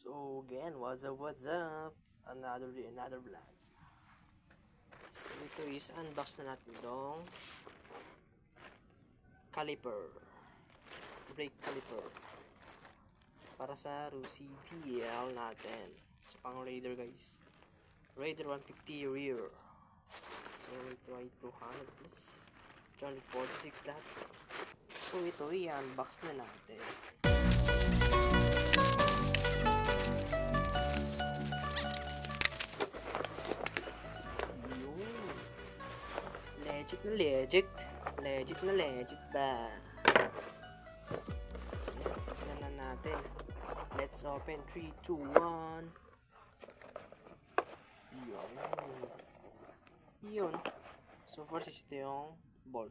So again, what's up? Another day, another vlog. So ito is unbox na natin itong caliper, brake caliper para sa Rusi DL natin. So pang Raider guys, Raider 150 rear. So ito ay 200 plus 246 lahat. So ito ay unbox na natin. Legit ba? So yan, tignan na natin. Let's open 3, 2, 1. Yun. So first is ito yung bolt.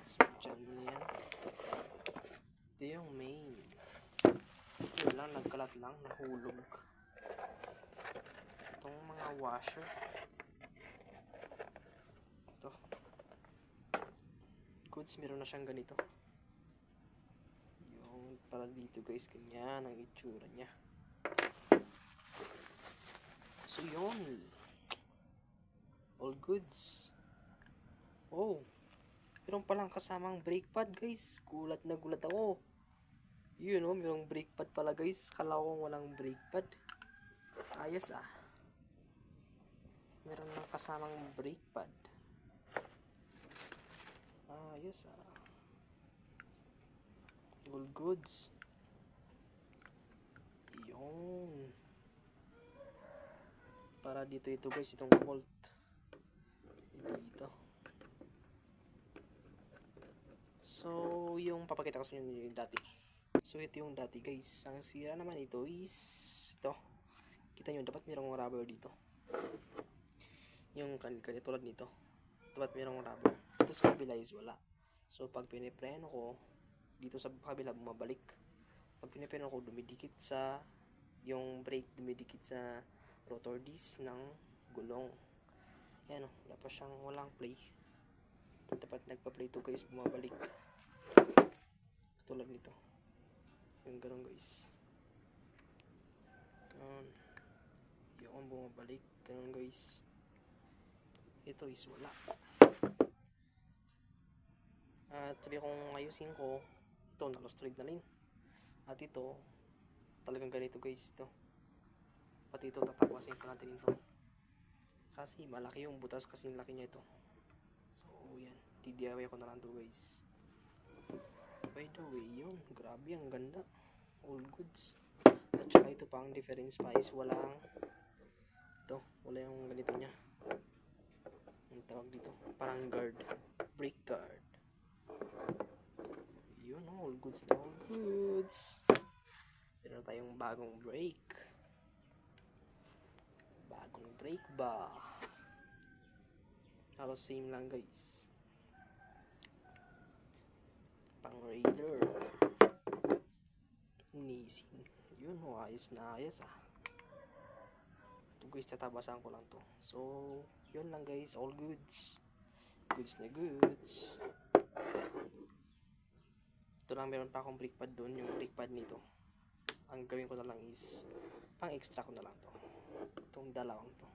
So dyan yan. Ito yung main. Yun lang, nagkalat lang, nahulog. Itong mga washer. Ito. Goods, meron na siyang ganito. Yung para dito guys, ganyan ang itsura niya. So yun. All goods. Oh. Meron palang kasamang brake pad guys. Gulat na gulat ako. Yun o, merong brake pad pala guys. Kala ko walang brake pad. Ayos ah. Meron lang kasamang brake pad. Ayos ah. All goods. Yun. Para dito ito guys, itong bolt. Dito. So, yung papakita ko sa inyo yung dati. So, ito yung dati guys. Ang sira naman ito is ito. Kita nyo, dapat mayroong rubber dito. Yung tulad nito. Dapat mayroong rubber. Ito sa kabila is wala. So, pag pinipreno ko, dito sa kabila bumabalik. Pag pinipreno ko, dumidikit sa yung brake, dumidikit sa rotor disc ng gulong. Yan o, wala pa siyang walang play. Dapat nagpa-play to guys, bumabalik. Tulad nito. Yung ganun guys. Ganun. Yung bumabalik. Ganun guys. Ito is wala. At sabi kong ayusin ko, ito nalostrade na rin. At ito, talagang ganito guys. Ito. Pati ito, tatapasin pa natin ito. Kasi malaki yung butas, kasi laki niya ito. So yan, DIY ko na lang ito guys. By the way, yun, grabe, ang ganda. All goods. At saka ito pang difference pa is walang ito, wala yung ganito niya. Ang tawag dito, parang guard, brake guard. Yun, all goods na all goods. Meron tayong bagong brake. Bagong brake ba? Halos same lang guys. Pang Raider. Nissin. Yun, ayos na ayos ah. Ito guys, tatabasan ko lang to. So, yun lang guys, all goods. Goods na goods. Ito lang, meron pa akong brake pad doon, yung brake pad nito. Ang gawin ko na lang is pang extra ko na lang to. Itong dalawang to,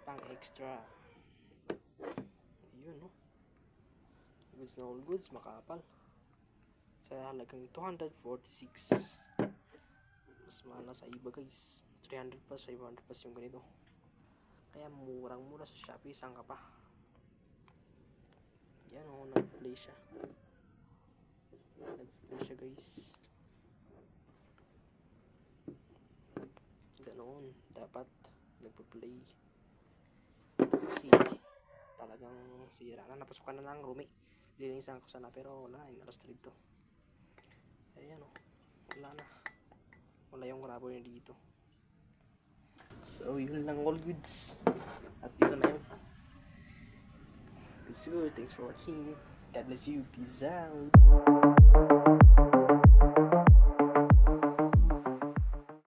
pang extra. Yun no, goods na all goods, makapal. Sa halagang 246. Mas mahal na sa iba guys, 300 plus 500 plus yung ganito. Kaya murang mura sa Shopee, saan ka pa. Yan o, nag-play siya. Nag-play siya guys. Ganoon, dapat nagpa-play. Ito kasi talagang sira na, napasukan na ng rumi. Linisan ko sana pero wala, inalustrade to. Ayan o, wala na. Wala yung rubber niya dito. So yun lang, all goods. At ito na yun. Good, thanks for watching. God bless you. Peace out.